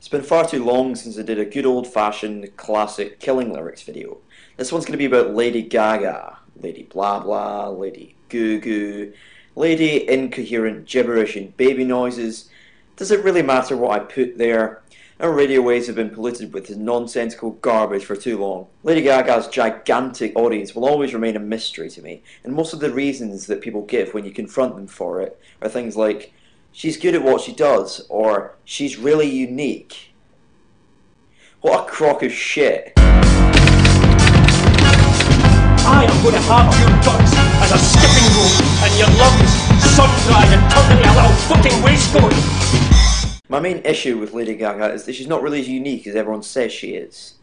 It's been far too long since I did a good old-fashioned classic Killing Lyrics video. This one's going to be about Lady Gaga, Lady Blah Blah, Lady Goo Goo, Lady Incoherent Gibberish and Baby Noises. Does it really matter what I put there? Our radio waves have been polluted with this nonsensical garbage for too long. Lady Gaga's gigantic audience will always remain a mystery to me, and most of the reasons that people give when you confront them for it are things like, she's good at what she does, or she's really unique. What a crock of shit. I am going to have your guts as a skipping rope and your lungs sun-dried and turned into a little fucking waistcoat. My main issue with Lady Gaga is that she's not really as unique as everyone says she is.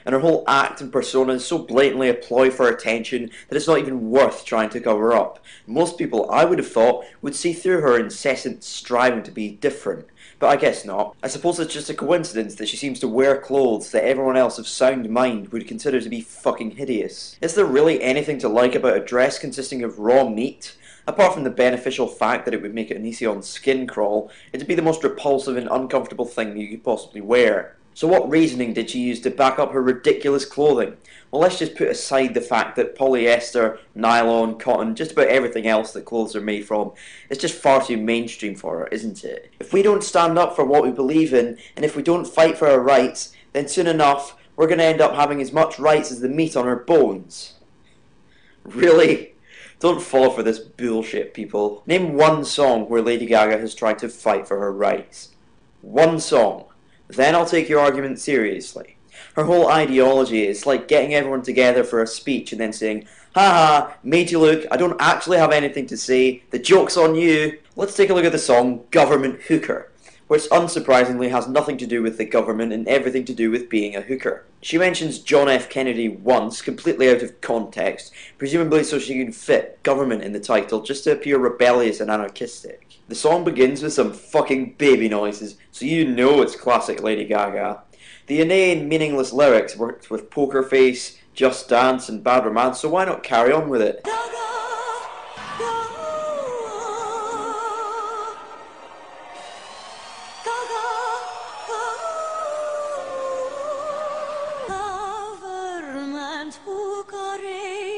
And her whole act and persona is so blatantly a ploy for attention that it's not even worth trying to cover up. Most people, I would have thought, would see through her incessant striving to be different. But I guess not. I suppose it's just a coincidence that she seems to wear clothes that everyone else of sound mind would consider to be fucking hideous. Is there really anything to like about a dress consisting of raw meat? Apart from the beneficial fact that it would make Onision's skin crawl, it'd be the most repulsive and uncomfortable thing you could possibly wear. So what reasoning did she use to back up her ridiculous clothing? Well, let's just put aside the fact that polyester, nylon, cotton, just about everything else that clothes are made from is just far too mainstream for her, isn't it? If we don't stand up for what we believe in, and if we don't fight for our rights, then soon enough, we're going to end up having as much rights as the meat on our bones. Really? Don't fall for this bullshit, people. Name one song where Lady Gaga has tried to fight for her rights. One song. Then I'll take your argument seriously. Her whole ideology is like getting everyone together for a speech and then saying, haha, made you look, I don't actually have anything to say, the joke's on you. Let's take a look at the song Government Hooker, which unsurprisingly has nothing to do with the government and everything to do with being a hooker. She mentions John F. Kennedy once, completely out of context, presumably so she can fit government in the title just to appear rebellious and anarchistic. The song begins with some fucking baby noises, so you know it's classic Lady Gaga. The inane, meaningless lyrics worked with Poker Face, Just Dance and Bad Romance, so why not carry on with it?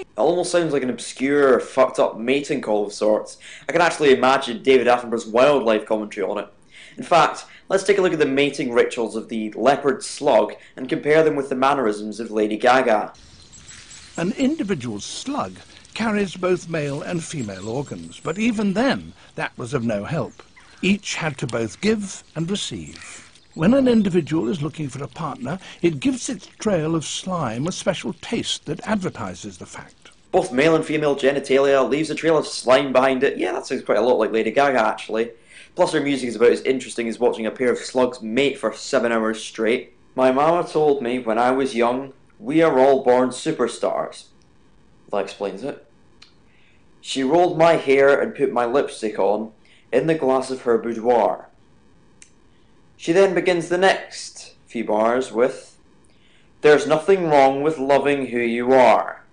It almost sounds like an obscure, fucked up mating call of sorts. I can actually imagine David Attenborough's wildlife commentary on it. In fact, let's take a look at the mating rituals of the leopard slug and compare them with the mannerisms of Lady Gaga. An individual slug carries both male and female organs, but even then, that was of no help. Each had to both give and receive. When an individual is looking for a partner, it gives its trail of slime a special taste that advertises the fact. Both male and female genitalia leaves a trail of slime behind it. Yeah, that sounds quite a lot like Lady Gaga, actually. Plus her music is about as interesting as watching a pair of slugs mate for 7 hours straight. My mama told me when I was young, we are all born superstars. That explains it. She rolled my hair and put my lipstick on in the glass of her boudoir. She then begins the next few bars with, there's nothing wrong with loving who you are.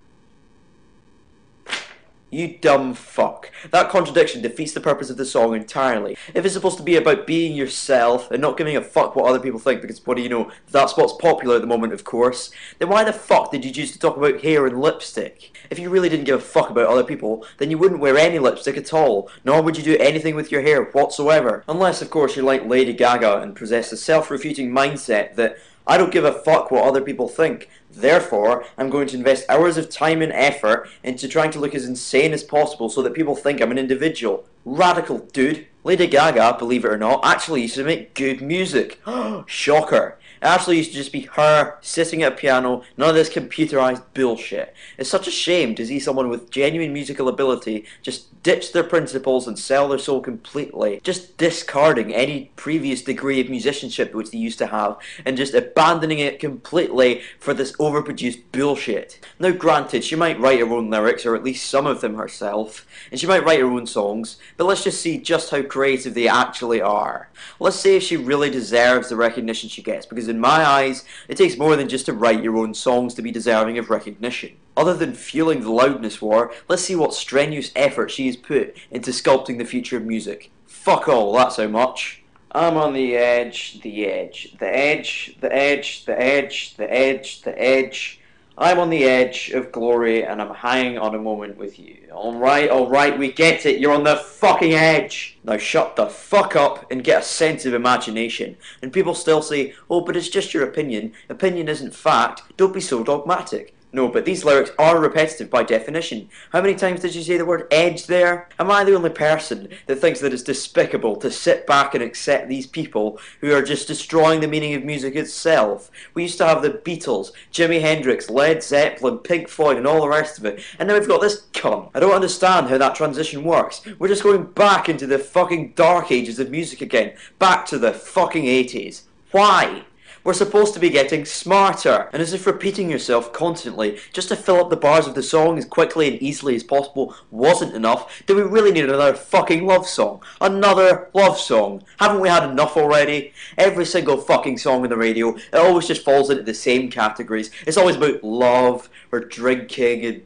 You dumb fuck. That contradiction defeats the purpose of the song entirely. If it's supposed to be about being yourself and not giving a fuck what other people think, because what do you know, that's what's popular at the moment, of course, then why the fuck did you choose to talk about hair and lipstick? If you really didn't give a fuck about other people, then you wouldn't wear any lipstick at all, nor would you do anything with your hair whatsoever. Unless, of course, you're like Lady Gaga and possess a self-refuting mindset that, I don't give a fuck what other people think. Therefore, I'm going to invest hours of time and effort into trying to look as insane as possible so that people think I'm an individual. Radical, dude. Lady Gaga, believe it or not, actually used to make good music. Shocker. It actually used to just be her, sitting at a piano, none of this computerized bullshit. It's such a shame to see someone with genuine musical ability just ditch their principles and sell their soul completely, just discarding any previous degree of musicianship which they used to have, and just abandoning it completely for this overproduced bullshit. Now granted, she might write her own lyrics, or at least some of them herself, and she might write her own songs, but let's just see just how creative they actually are. Let's see if she really deserves the recognition she gets, because in my eyes, it takes more than just to write your own songs to be deserving of recognition. Other than fueling the loudness war, let's see what strenuous effort she has put into sculpting the future of music. Fuck all, that's how much. I'm on the edge, the edge, the edge, the edge, the edge, the edge, the edge. I'm on the edge of glory and I'm hanging on a moment with you. Alright, we get it. You're on the fucking edge. Now shut the fuck up and get a sense of imagination. And people still say, oh, but it's just your opinion. Opinion isn't fact. Don't be so dogmatic. No, but these lyrics are repetitive by definition. How many times did you say the word edge there? Am I the only person that thinks that it's despicable to sit back and accept these people who are just destroying the meaning of music itself? We used to have the Beatles, Jimi Hendrix, Led Zeppelin, Pink Floyd and all the rest of it, and now we've got this cunt. I don't understand how that transition works. We're just going back into the fucking dark ages of music again. Back to the fucking 80s. Why? We're supposed to be getting smarter, and as if repeating yourself constantly just to fill up the bars of the song as quickly and easily as possible wasn't enough, do we really need another fucking love song? Another love song? Haven't we had enough already? Every single fucking song on the radio, it always just falls into the same categories. It's always about love, or drinking, and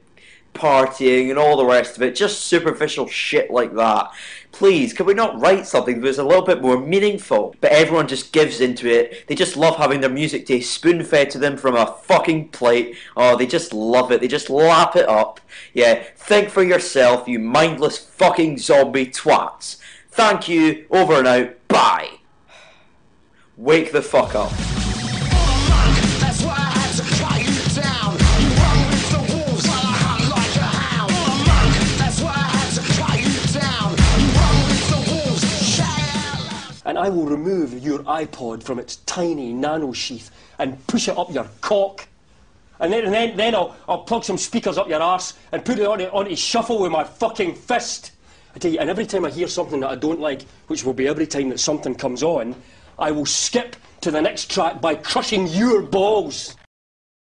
partying, and all the rest of it. Just superficial shit like that. Please, can we not write something that's a little bit more meaningful? But everyone just gives into it. They just love having their music taste spoon-fed to them from a fucking plate. Oh, they just love it. They just lap it up. Yeah, think for yourself, you mindless fucking zombie twats. Thank you, over and out, bye. Wake the fuck up. And I will remove your iPod from its tiny nano sheath and push it up your cock. And then I'll plug some speakers up your arse and put it on shuffle with my fucking fist. I tell you, and every time I hear something that I don't like, which will be every time that something comes on, I will skip to the next track by crushing your balls.